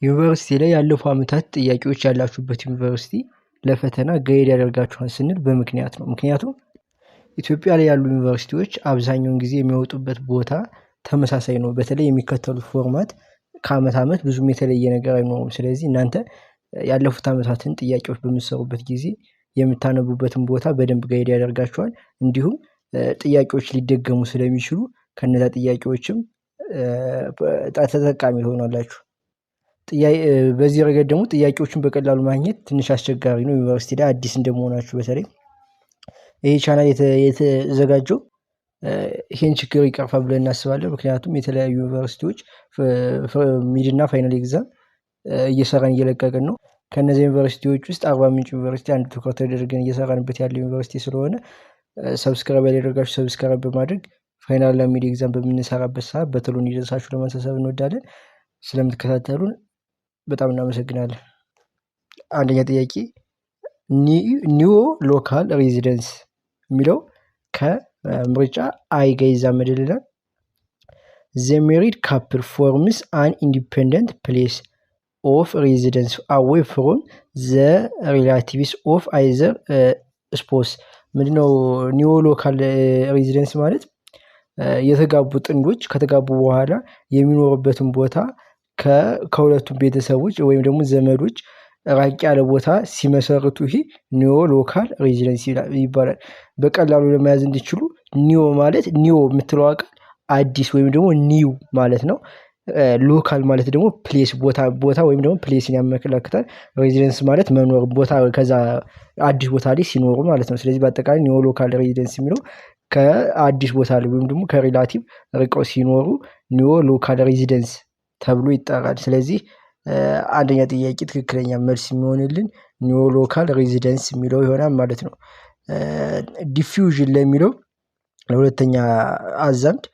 ዩኒቨርሲቲ ላይ ያለፉ ዓመታት ጥያቄዎች ያላችሁበት ዩኒቨርሲቲ ለፈተና ጋይድ ያደርጋችኋል ስንል በምክንያት ነው። ምክንያቱም ኢትዮጵያ ላይ ያሉ ዩኒቨርሲቲዎች አብዛኛውን ጊዜ የሚወጡበት ቦታ ተመሳሳይ ነው። በተለይ የሚከተሉት ፎርማት ከአመት ዓመት ብዙም የተለየ ነገር አይኖርም። ስለዚህ እናንተ ያለፉት ዓመታትን ጥያቄዎች በምትሰሩበት ጊዜ የምታነቡበትን ቦታ በደንብ ጋይድ ያደርጋችኋል። እንዲሁም ጥያቄዎች ሊደገሙ ስለሚችሉ ከነዛ ጥያቄዎችም ተጠቃሚ ትሆናላችሁ። በዚህ ረገድ ደግሞ ጥያቄዎችን በቀላሉ ማግኘት ትንሽ አስቸጋሪ ነው። ዩኒቨርሲቲ ላይ አዲስ እንደመሆናችሁ በተለይ ይሄ ቻናል የተዘጋጀው ይሄን ችግር ይቀርፋል ብለን እናስባለን። ምክንያቱም የተለያዩ ዩኒቨርሲቲዎች ሚድና ፋይናል ኤግዛም እየሰራን እየለቀቅን ነው። ከነዚህ ዩኒቨርሲቲዎች ውስጥ አርባ ምንጭ ዩኒቨርሲቲ አንድ ትኩረት ተደርገን እየሰራንበት ያለው ዩኒቨርሲቲ ስለሆነ ሰብስክራይብ ያደረጋችሁ ሰብስክራይብ በማድረግ ፋይናል እና ሚድ ኤግዛም በምንሰራበት ሰዓት በቶሎ እንዲደርሳችሁ ለማሳሰብ እንወዳለን። ስለምትከታተሉን በጣም እናመሰግናለን። አንደኛ ጥያቄ ኒዮ ሎካል ሬዚደንስ የሚለው ከምርጫ አይ ጋር ይዛመድልናል። ዘ ሜሪድ ካፕል ፎርምስ አን ኢንዲፔንደንት ፕሌስ ኦፍ ሬዚደንስ አዌይ ፍሮም ዘ ሪላቲቭስ ኦፍ አይዘር ስፖስ። ምንድነው ኒዮ ሎካል ሬዚደንስ ማለት? የተጋቡ ጥንዶች ከተጋቡ በኋላ የሚኖሩበትን ቦታ ከሁለቱም ቤተሰቦች ወይም ደግሞ ዘመዶች ራቅ ያለ ቦታ ሲመሰርቱ ይሄ ኒዮ ሎካል ሬዚደንስ ይባላል። በቀላሉ ለመያዝ እንዲችሉ ኒዮ ማለት ኒዮ የምትለው ቃል አዲስ ወይም ደግሞ ኒው ማለት ነው። ሎካል ማለት ደግሞ ፕሌስ ቦታ ወይም ደግሞ ፕሌስን ያመለክታል። ሬዚደንስ ማለት መኖር ቦታ ከዛ አዲስ ቦታ ላይ ሲኖሩ ማለት ነው። ስለዚህ በአጠቃላይ ኒዮ ሎካል ሬዚደንስ የሚለው ከአዲስ ቦታ ላይ ወይም ደግሞ ከሪላቲቭ ርቀው ሲኖሩ ኒዮ ሎካል ሬዚደንስ ተብሎ ይጠራል። ስለዚህ አንደኛ ጥያቄ ትክክለኛ መልስ የሚሆንልን ኒዮ ሎካል ሬዚደንስ የሚለው ይሆናል ማለት ነው። ዲፊውዥን ለሚለው ለሁለተኛ አዛምድ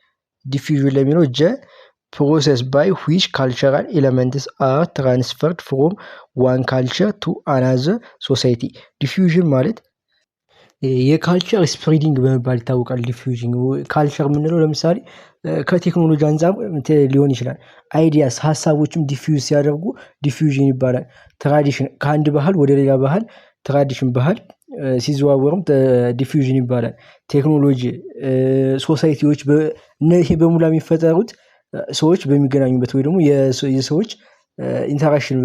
ዲፊውዥን ለሚለው ፕሮሰስ ባይ ዊች ካልቸራል ኤለመንትስ አር ትራንስፈርድ ፍሮም ዋን ካልቸር ቱ አናዘር ሶሳይቲ። ዲፊውዥን ማለት የካልቸር ስፕሪዲንግ በመባል ይታወቃል። ዲፊውዥን ካልቸር የምንለው ለምሳሌ ከቴክኖሎጂ አንፃር ሊሆን ይችላል። አይዲያስ ሀሳቦችም ዲፊውዝ ሲያደርጉ ዲፊውዥን ይባላል። ትራዲሽን ከአንድ ባህል ወደ ሌላ ባህል ትራዲሽን ባህል ሲዘዋወርም ዲፊውዥን ይባላል። ቴክኖሎጂ ሶሳይቲዎች እነዚህ በሙላ የሚፈጠሩት ሰዎች በሚገናኙበት ወይ ደግሞ የሰዎች ኢንተራክሽን።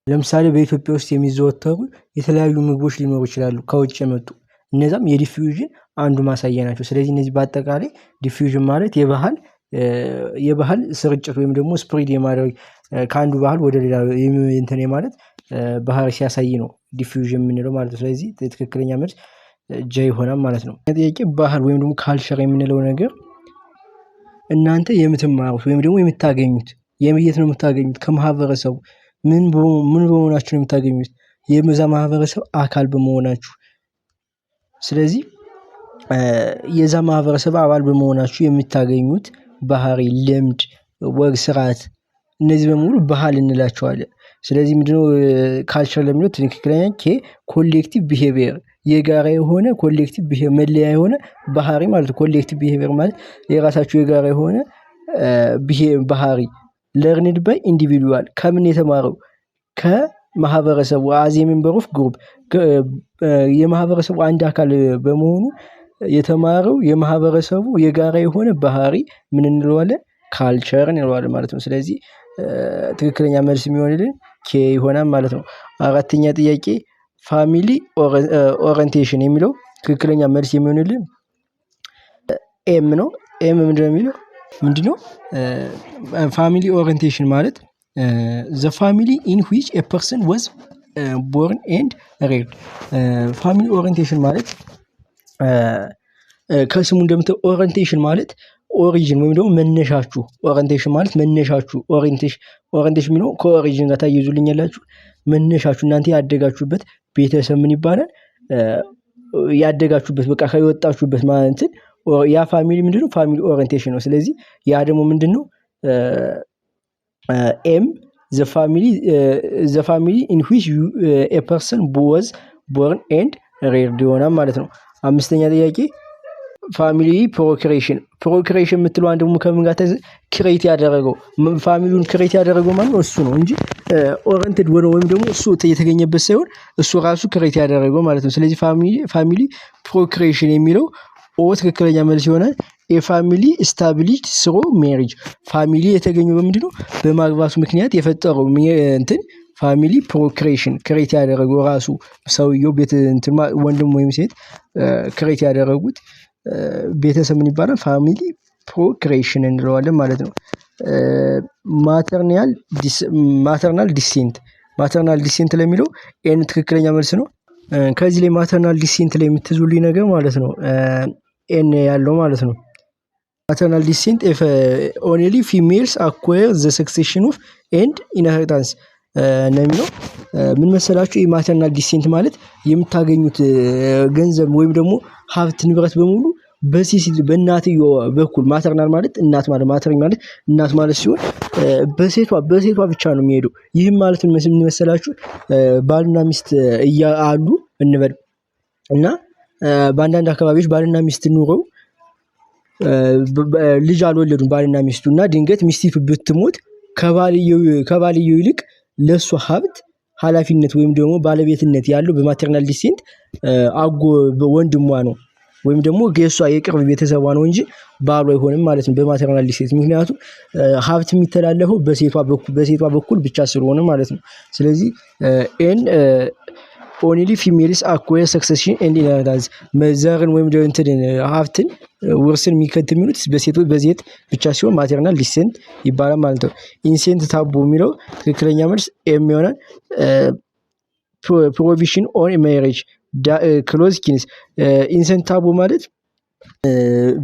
ለምሳሌ በኢትዮጵያ ውስጥ የሚዘወተሩ የተለያዩ ምግቦች ሊኖሩ ይችላሉ ከውጭ የመጡ እነዛም የዲፊውዥን አንዱ ማሳያ ናቸው። ስለዚህ እነዚህ በአጠቃላይ ዲፊውዥን ማለት የባህል ስርጭት ወይም ደግሞ ስፕሪድ የማድረግ ከአንዱ ባህል ወደ ሌላ እንትን ማለት ባህሪ ሲያሳይ ነው ዲፊውዥን የምንለው ማለት ነው። ስለዚህ ትክክለኛ መልስ ጀ ይሆናል ማለት ነው። ጥያቄ ባህል ወይም ደግሞ ካልቸር የምንለው ነገር እናንተ የምትማሩት ወይም ደግሞ የምታገኙት የት ነው የምታገኙት? ከማህበረሰቡ ምን በመሆናችሁ ነው የምታገኙት? የዛ ማህበረሰብ አካል በመሆናችሁ። ስለዚህ የዛ ማህበረሰብ አባል በመሆናችሁ የምታገኙት ባህሪ፣ ልምድ፣ ወግ፣ ስርዓት እነዚህ በሙሉ ባህል እንላቸዋለን። ስለዚህ ምንድነው ካልቸር ለሚለው ትክክለኛ ኮሌክቲቭ ቢሄቪየር የጋራ የሆነ ኮሌክቲቭ ቢሄቪየር መለያ የሆነ ባህሪ ማለት ነው። ኮሌክቲቭ ቢሄቪየር ማለት የራሳችሁ የጋራ የሆነ ባህሪ ለርንድ ባይ ኢንዲቪዱዋል ከምን የተማረው ከማህበረሰቡ አዝ ሜምበር ኦፍ ግሩፕ የማህበረሰቡ አንድ አካል በመሆኑ የተማረው የማህበረሰቡ የጋራ የሆነ ባህሪ ምን እንለዋለን? ካልቸር እንለዋለን ማለት ነው። ስለዚህ ትክክለኛ መልስ የሚሆንልን ኬ ይሆናል ማለት ነው። አራተኛ ጥያቄ ፋሚሊ ኦሪንቴሽን የሚለው ትክክለኛ መልስ የሚሆንልን ኤም ነው። ኤም ምንድነው? ፋሚሊ ኦሪንቴሽን ማለት ዘ ፋሚሊ ኢን ዊች ኤ ፐርሰን ዋዝ ቦርን ኤንድ ሬርድ። ፋሚሊ ኦሪንቴሽን ማለት ከስሙ እንደምታው ኦሪንቴሽን ማለት ኦሪጂን ወይም ደግሞ መነሻችሁ። ኦሪንቴሽን ማለት መነሻችሁ። ኦሪንቴሽን የሚለው ከኦሪጂን ጋር ታያይዙልኛላችሁ። መነሻችሁ እናንተ ያደጋችሁበት ቤተሰብ ምን ይባላል? ያደጋችሁበት በቃ ከወጣችሁበት ማለት ያ ፋሚሊ ምንድነው? ፋሚሊ ኦሪንቴሽን ነው። ስለዚህ ያ ደግሞ ምንድነው? ኤም ዘ ፋሚሊ ኢን ዊች ኤ ፐርሰን ዋዝ ቦርን ኤንድ ሬርድ ይሆናል ማለት ነው። አምስተኛ ጥያቄ ፋሚሊ ፕሮክሬሽን የምትለዋን ደግሞ ከምን ጋር ክሬት ያደረገው ፋሚሊውን ክሬት ያደረገው ማለት ነው እሱ ነው እንጂ ኦሪንትድ ወይም ደግሞ እሱ የተገኘበት ሳይሆን እሱ ራሱ ክሬት ያደረገው ማለት ነው። ስለዚህ ፋሚሊ ፕሮክሬሽን የሚለው ትክክለኛ መልስ ይሆናል። የፋሚሊ ስታብሊሽድ ስሮ ሜሪጅ ፋሚሊ የተገኘው በምንድነው በማግባቱ ምክንያት የፈጠረው እንትን ፋሚሊ ፕሮክሬሽን ክሬት ያደረገው ራሱ ሰውየው ቤት እንትን ወንድም ወይም ሴት ክሬት ያደረጉት ቤተሰብ ምን ይባላል? ፋሚሊ ፕሮክሬሽን እንለዋለን ማለት ነው። ማተርናል ዲሴንት ለሚለው ኤን ትክክለኛ መልስ ነው። ከዚህ ላይ ማተርናል ዲሴንት ላይ የምትይዙልኝ ነገር ማለት ነው ኤን ያለው ማለት ነው። ማተርናል ዲሴንት ኢፍ ኦንሊ ፊሜልስ አኳየር ዘ ሰክሴሽን ኦፍ ኤንድ ኢንሄሪታንስ ነው የሚለው። ምን መሰላችሁ? የማተርናል ዲሴንት ማለት የምታገኙት ገንዘብ ወይም ደግሞ ሀብት ንብረት በሙሉ በእናትየው በኩል ማተርናል ማለት እናት ማለት ማተርናል ማለት እናት ማለት ሲሆን በሴቷ ብቻ ነው የሚሄደው። ይህም ማለት ምን መሰላችሁ? ባልና ሚስት አሉ እንበል እና በአንዳንድ አካባቢዎች ባልና ሚስት ኑረው ልጅ አልወለዱም ባልና ሚስቱ እና ድንገት ሚስቲቱ ብትሞት ከባልየው ይልቅ ለሷ ሀብት ኃላፊነት ወይም ደግሞ ባለቤትነት ያለው በማተርናል ዲሴንት ወንድሟ ነው ወይም ደግሞ የሷ የቅርብ ቤተሰቧ ነው እንጂ ባሉ አይሆንም ማለት ነው በማተርናል ዲሴንት። ምክንያቱም ሀብት የሚተላለፈው በሴቷ በኩል ብቻ ስለሆነ ማለት ነው። ስለዚህ ኤን ኦንሊ ፊሜልስ አኳየር ሰክሰሽን ኤንድ ኢንሄሪታንስ ዘርን ወይም ደግሞ እንትን ሀብትን ውርስን የሚሉት በሴት ብቻ ሲሆን ማተርናል ዲሴንት ይባላል ማለት ነው። ኢንሴንት ታቦ የሚለው ትክክለኛ መልስ ኤም ይሆናል። ፕሮቪዥን ኦን ሜሬጅ ክሎዝ ኪንስ ኢንሴንት ታቦ ማለት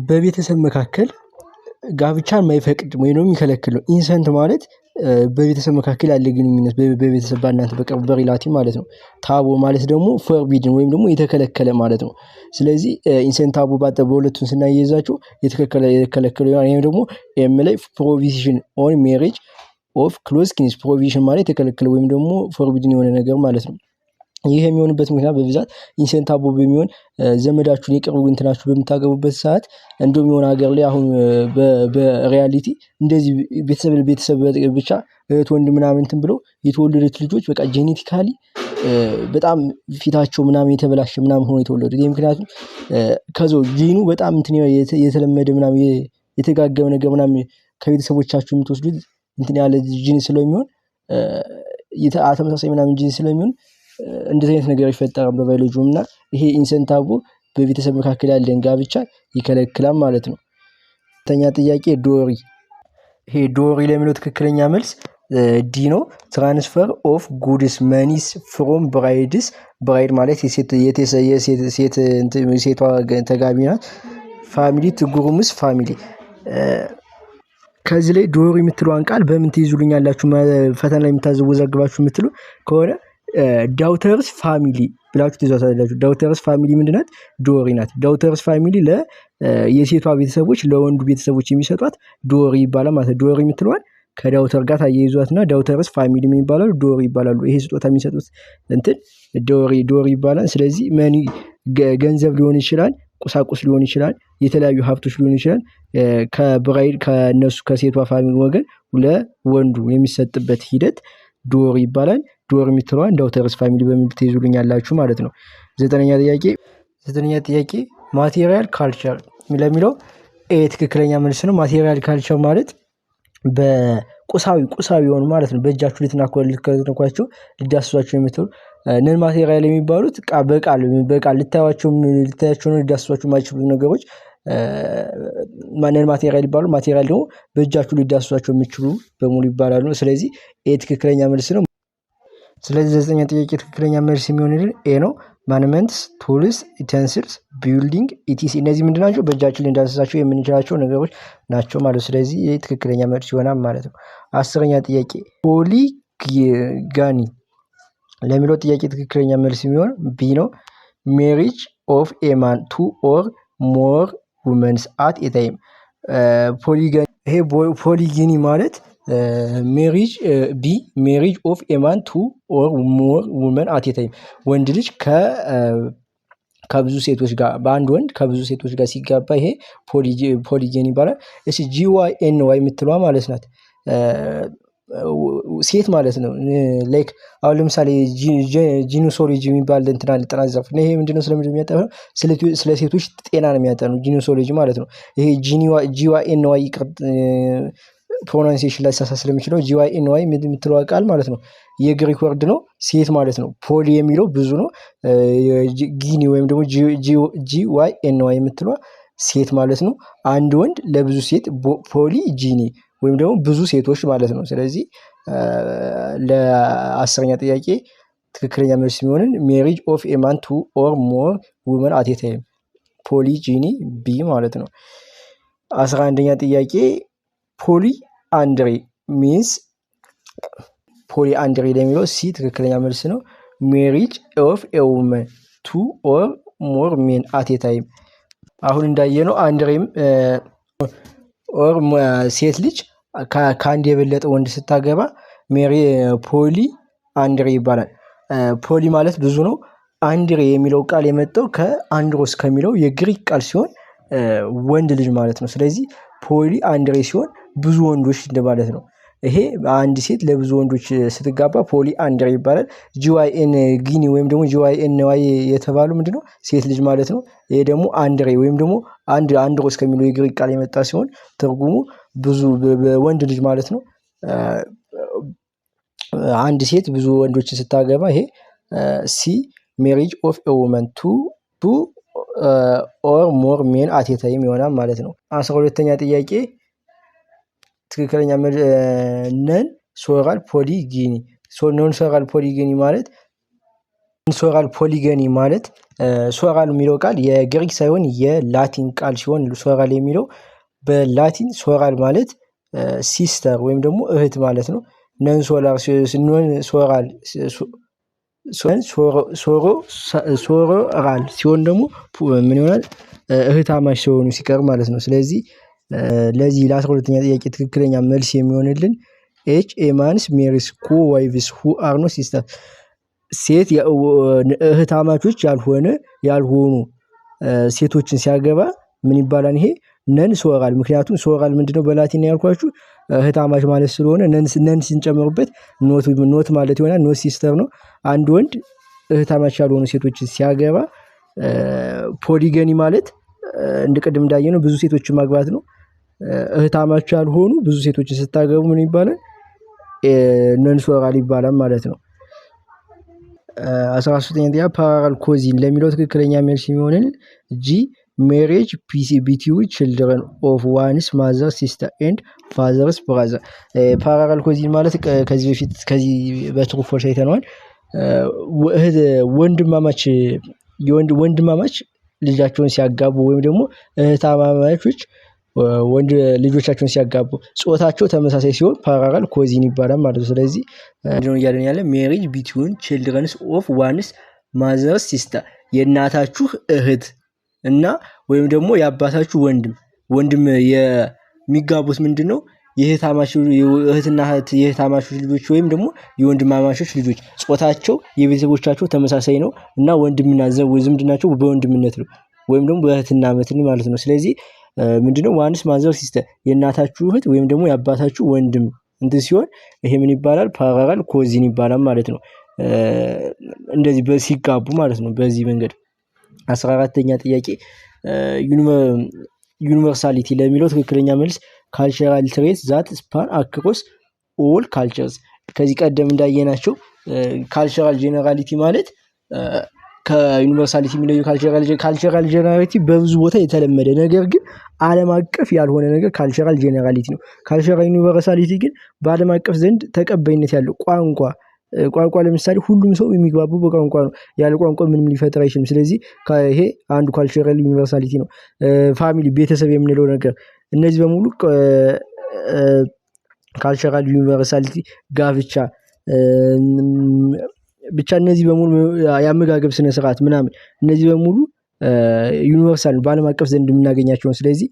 በቤተሰብ መካከል ጋብቻን የማይፈቅድ ወይም የሚከለክል ነው። ኢንሰንት ማለት በቤተሰብ መካከል ያለ ግንኙነት በቤተሰብ በእናንተ በቅርብ በሪላቲቭ ማለት ነው። ታቦ ማለት ደግሞ ፎርቢድን ወይም ደግሞ የተከለከለ ማለት ነው። ስለዚህ ኢንሰንት ታቦ በሁለቱን ስናያይዛቸው የተከለከለ ይሆናል። ይሄም ደግሞ ኤም ላይ ፕሮቪዥን ኦን ሜሬጅ ኦፍ ክሎዝ ኪንስ ፕሮቪዥን ማለት የተከለከለ ወይም ደግሞ ፎርቢድን የሆነ ነገር ማለት ነው። ይህ የሚሆንበት ምክንያት በብዛት ኢንሴንት ታቦ በሚሆን ዘመዳችሁን የቅርብ እንትናችሁ በምታገቡበት ሰዓት እንደውም የሆነ ሀገር ላይ አሁን በሪያሊቲ እንደዚህ ቤተሰብ ብቻ እህት ወንድም ምናምን እንትን ብለው የተወለዱት ልጆች በቃ ጄኔቲካሊ በጣም ፊታቸው ምናምን የተበላሸ ምናምን ሆኖ የተወለዱት። ይሄ ምክንያቱም ከዛው ጂኑ በጣም እንትን የተለመደ ምናምን የተጋገመ ነገር ምናምን ከቤተሰቦቻችሁ የምትወስዱት እንትን ያለ ጂን ስለሚሆን ተመሳሳይ ምናምን ጂን ስለሚሆን እንደዚህ አይነት ነገር ይፈጠራል በባዮሎጂውም እና ይሄ ኢንሴንት ታቦ በቤተሰብ መካከል ያለን ጋብቻ ይከለክላል ማለት ነው። ሁለተኛ ጥያቄ ዶሪ ለሚለው ትክክለኛ መልስ ዲ ነው። ትራንስፈር ኦፍ ጉድስ መኒስ ፍሮም ብራይድ ማለት ሴቷ ተጋቢ ናት። ፋሚሊ ትጉሩምስ ፋሚሊ ከዚህ ላይ ዶሪ የምትለዋን ቃል በምን ትይዙልኛላችሁ? ፈተና ላይ የምታዘወዛግባችሁ የምትሉ ከሆነ ዳውተርስ ፋሚሊ ብላችሁ ትይዛታላችሁ። ዳውተርስ ፋሚሊ ምንድናት? ዶሪ ናት። ዳውተርስ ፋሚሊ የሴቷ ቤተሰቦች ለወንዱ ቤተሰቦች የሚሰጧት ዶሪ ይባላል ማለት ነው። ዶሪ የምትለዋል ከዳውተር ጋር ታያይዟትና ዳውተርስ ፋሚሊ ምን ይባላሉ? ዶሪ ይባላሉ። ይሄ ስጦታ የሚሰጡት እንትን ዶሪ ይባላል። ስለዚህ መኒ ገንዘብ ሊሆን ይችላል፣ ቁሳቁስ ሊሆን ይችላል፣ የተለያዩ ሀብቶች ሊሆን ይችላል። ከብራይድ ከነሱ ከሴቷ ፋሚሊ ወገን ለወንዱ የሚሰጥበት ሂደት ዶሪ ይባላል። ዶሪ የምትለዋን ዳውተርስ ፋሚሊ በሚል ትይዙልኛላችሁ ማለት ነው። ዘጠነኛ ጥያቄ ማቴሪያል ካልቸር ለሚለው ትክክለኛ መልስ ነው። ማቴሪያል ካልቸር ማለት በቁሳዊ የሆኑ ማለት ነው። በእጃችሁ ልትነኳቸው ልዳስሷቸው የምትሉ ነን ማቴሪያል የሚባሉት በቃል ልታያቸው ልዳስሷቸው የማይችሉ ነገሮች ነን ማቴሪያል ይባሉ። ማቴሪያል ደግሞ በእጃችሁ ልዳስሷቸው የሚችሉ በሙሉ ይባላሉ። ስለዚህ ትክክለኛ መልስ ነው። ስለዚህ ዘጠነኛ ጥያቄ ትክክለኛ መልስ የሚሆንልን ኤ ነው። ማኑመንትስ፣ ቱልስ፣ ዩቴንሲልስ፣ ቢልዲንግ ኢቲሲ እነዚህ ምንድን ናቸው? በእጃችን ልንዳስሳቸው የምንችላቸው ነገሮች ናቸው ማለት። ስለዚህ ይህ ትክክለኛ መልስ ይሆናል ማለት ነው። አስረኛ ጥያቄ ፖሊጋኒ ለሚለው ጥያቄ ትክክለኛ መልስ የሚሆን ቢ ነው። ሜሪጅ ኦፍ ኤ ማን ቱ ኦር ሞር ውመንስ አት ኤ ታይም። ይሄ ፖሊጊኒ ማለት ሜሪጅ ኦፍ ኤ ማን ቱ ኦር ሞር ውመን አት ኤ ታይም ወንድ ልጅ ከብዙ ሴቶች ጋር በአንድ ወንድ ከብዙ ሴቶች ጋር ሲጋባ ይሄ ፖሊጌን ይባላል። እሺ GYNY የምትለዋ ማለት ናት ሴት ማለት ነው። ላይክ አሁን ለምሳሌ ጂኖሶሎጂ የሚባል እንትን አለ ጥናት ዘርፍ ይሄ ምንድነው ስለምንድን ነው የሚያጠናው? ስለ ሴቶች ጤና ነው የሚያጠናው ጂኖሶሎጂ ማለት ነው። ይሄ GYNY ፕሮናንሲዬሽን ላይ ሳሳ ስለሚችለው GYNY የምትለው ቃል ማለት ነው የግሪክ ወርድ ነው ሴት ማለት ነው። ፖሊ የሚለው ብዙ ነው። ጊኒ ወይም ደግሞ GYNY የምትለው ሴት ማለት ነው። አንድ ወንድ ለብዙ ሴት ፖሊ ጂኒ ወይም ደግሞ ብዙ ሴቶች ማለት ነው። ስለዚህ ለ10ኛ ጥያቄ ትክክለኛ መልስ የሚሆንን ሜሪጅ ኦፍ ኤ ማን ቱ ኦር ሞር ውመን አት ኤ ታይም ፖሊጂኒ ቢ ማለት ነው። 11ኛ ጥያቄ ፖሊ አንድሬ ሚንስ ፖሊ አንድሬ ለሚለው ሲ ትክክለኛ መልስ ነው። ሜሪጅ ኦፍ ኤ ውመን ቱ ኦር ሞር ሜን አት ኤ ታይም አሁን እንዳየነው አንድሬም ኦር ሴት ልጅ ከአንድ የበለጠ ወንድ ስታገባ ፖሊ አንድሬ ይባላል። ፖሊ ማለት ብዙ ነው። አንድሬ የሚለው ቃል የመጣው ከአንድሮስ ከሚለው የግሪክ ቃል ሲሆን ወንድ ልጅ ማለት ነው። ስለዚህ ፖሊ አንድሬ ሲሆን ብዙ ወንዶች እንደማለት ነው። ይሄ አንድ ሴት ለብዙ ወንዶች ስትጋባ ፖሊ አንድሬ ይባላል። GYN ጊኒ ወይም ደግሞ GYNY የተባለው ምንድነው ሴት ልጅ ማለት ነው። ይሄ ደግሞ አንድሬ ወይም ደግሞ አንድሮስ ከሚለው የግሪክ ቃል የመጣ ሲሆን ትርጉሙ ብዙ ወንድ ልጅ ማለት ነው። አንድ ሴት ብዙ ወንዶችን ስታገባ ይሄ ሲ ሜሪጅ ኦፍ ኤ ውመን ቱ ኦር ሞር ሜን አት ኤ ታይም ይሆናል ማለት ነው። 12ኛ ጥያቄ ትክክለኛ ነን ሶራል ፖሊጊኒ ኖን ሶራል ፖሊጊኒ ማለት ሶራል ፖሊገኒ ማለት ሶራል የሚለው ቃል የግሪክ ሳይሆን የላቲን ቃል ሲሆን ሶራል የሚለው በላቲን ሶራል ማለት ሲስተር ወይም ደግሞ እህት ማለት ነው። ነን ሶላር ሲሆን ሶራል ሶሮራል ሲሆን ደግሞ ምን ይሆናል እህታማች ሲሆኑ ሲቀር ማለት ነው። ስለዚህ ለዚህ ለ12ኛ ጥያቄ ትክክለኛ መልስ የሚሆንልን ኤች ኤማንስ ሜሪስ ኮ ዋይቭስ ሁ አር ኖት ሲስተር ሴት እህታማቾች ያልሆኑ ሴቶችን ሲያገባ ምን ይባላል? ይሄ ነን ሶራል። ምክንያቱም ሶራል ምንድነው በላቲን ያልኳችሁ እህታማች ማለት ስለሆነ ነን ሲንጨምሩበት ኖት ማለት ይሆናል። ኖት ሲስተር ነው። አንድ ወንድ እህታማች ያልሆኑ ሴቶችን ሲያገባ ፖሊገኒ ማለት እንደቀደም እንዳየነው ብዙ ሴቶችን ማግባት ነው። እህታማች ያልሆኑ ብዙ ሴቶችን ስታገቡ ምን ይባላል? ነን ሶራል ይባላል ማለት ነው። 13ኛ ጥያቄ ፓራራል ኮዚን ለሚለው ትክክለኛ መልስ የሚሆንን ጂ ሜሬጅ ቢትዊን ችልድረን ኦፍ ዋንስ ማዘር ሲስተር ኤንድ ፋዘርስ ብራዘር። ፓራራል ኮዚን ማለት ከዚህ በፊት በትሩ ፎርስ አይተነዋል። ወንድማማች ልጃቸውን ሲያጋቡ ወይም ደግሞ እህታማማቾች ወንድ ልጆቻቸውን ሲያጋቡ ጾታቸው ተመሳሳይ ሲሆን ፓራራል ኮዚን ይባላል ማለት ነው። ስለዚህ ምንድነው እያለን ያለ ሜሪጅ ቢትዊን ችልድረንስ ኦፍ ዋንስ ማዘርስ ሲስተር የእናታችሁ እህት እና ወይም ደግሞ የአባታችሁ ወንድም የሚጋቡት ምንድነው የእህትና የእህታማቾች ልጆች ወይም ደግሞ የወንድማማቾች ልጆች ጾታቸው የቤተሰቦቻቸው ተመሳሳይ ነው እና ወንድምና ዝምድናቸው በወንድምነት ነው ወይም ደግሞ በእህትናነት ማለት ነው። ስለዚህ ምንድነው ዋንስ ማዘር ሲስተር የእናታችሁ እህት ወይም ደግሞ የአባታችሁ ወንድም እንትን ሲሆን ይሄ ምን ይባላል? ፓራራል ኮዚን ይባላል ማለት ነው። እንደዚህ ሲጋቡ ማለት ነው በዚህ መንገድ። 14ኛ ጥያቄ ዩኒቨርሳሊቲ ለሚለው ትክክለኛ መልስ ካልቸራል ትሬት ዛት ስፓን አክሮስ ኦል ካልቸርስ። ከዚህ ቀደም እንዳየናቸው ካልቸራል ጄኔራሊቲ ማለት ከዩኒቨርሳሊቲ የሚለየው ካልቸራል ጄኔራሊቲ በብዙ ቦታ የተለመደ ነገር ግን ዓለም አቀፍ ያልሆነ ነገር ካልቸራል ጄኔራሊቲ ነው። ካልቸራል ዩኒቨርሳሊቲ ግን በዓለም አቀፍ ዘንድ ተቀባይነት ያለው ቋንቋ ለምሳሌ ሁሉም ሰው የሚግባባው በቋንቋ ነው። ያለ ቋንቋ ምንም ሊፈጠር አይችልም። ስለዚህ ይሄ አንዱ ካልቸራል ዩኒቨርሳሊቲ ነው። ፋሚሊ ቤተሰብ የምንለው ነገር እነዚህ በሙሉ ካልቸራል ዩኒቨርሳሊቲ ጋብቻ ብቻ እነዚህ በሙሉ ያመጋገብ ስነ ስርዓት ምናምን እነዚህ በሙሉ ዩኒቨርሳል በዓለም አቀፍ ዘንድ የምናገኛቸው ነው። ስለዚህ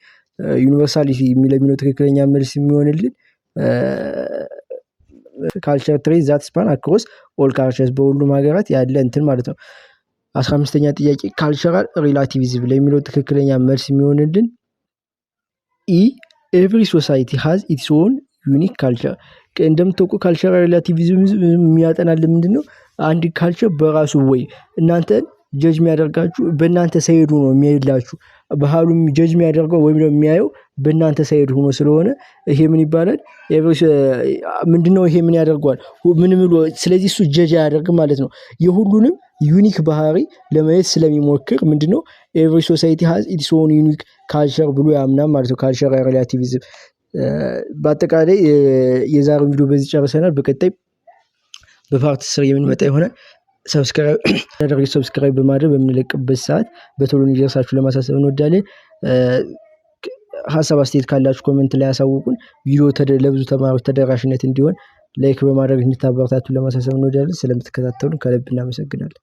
ዩኒቨርሳሊቲ የሚለው ትክክለኛ መልስ የሚሆንልን ካልቸር ትሬት ዛት ስፓን አክሮስ ኦል ካልቸርስ በሁሉም ሀገራት ያለ እንትን ማለት ነው። 15ኛ ጥያቄ ካልቸራል ሪላቲቪዝም ለሚለው ትክክለኛ መልስ የሚሆንልን ኤቭሪ ሶሳይቲ ሃዝ ኢትስ ኦን ዩኒክ ካልቸር። እንደምታውቁ ካልቸራል ሪላቲቪዝም የሚያጠናልን ምንድነው? አንድ ካልቸር በራሱ ወይ እናንተን ጀጅ የሚያደርጋችሁ በእናንተ ሳይድ ሆኖ የሚያይላችሁ ባህሉም ጀጅ የሚያደርገው ወይም ደግሞ የሚያየው በእናንተ ሳይድ ሆኖ ስለሆነ ይሄ ምን ይባላል? ምንድነው? ይሄ ምን ያደርገዋል? ምን ብሎ ስለዚህ እሱ ጀጅ አያደርግም ማለት ነው። የሁሉንም ዩኒክ ባህሪ ለማየት ስለሚሞክር ምንድነው ኤቭሪ ሶሳይቲ ሃዝ ኢትስ ኦን ዩኒክ ካልቸር ብሎ ያምናል ማለት ነው። ካልቸራል ሪላቲቪዝም። በአጠቃላይ የዛሬው ቪዲዮ በዚህ ጨርሰናል። በቀጣይ በፓርት 3 የምንመጣ ይሆናል። ሰብስክራይብ በማድረግ በምንለቅበት ሰዓት በቶሎ እንዲደርሳችሁ ለማሳሰብ እንወዳለን። ሀሳብ አስተያየት ካላችሁ ኮሜንት ላይ ያሳውቁን። ቪዲዮ ለብዙ ተማሪዎች ተደራሽነት እንዲሆን ላይክ በማድረግ እንድታበረታቱ ለማሳሰብ እንወዳለን። ስለምትከታተሉን ከልብ እናመሰግናለን።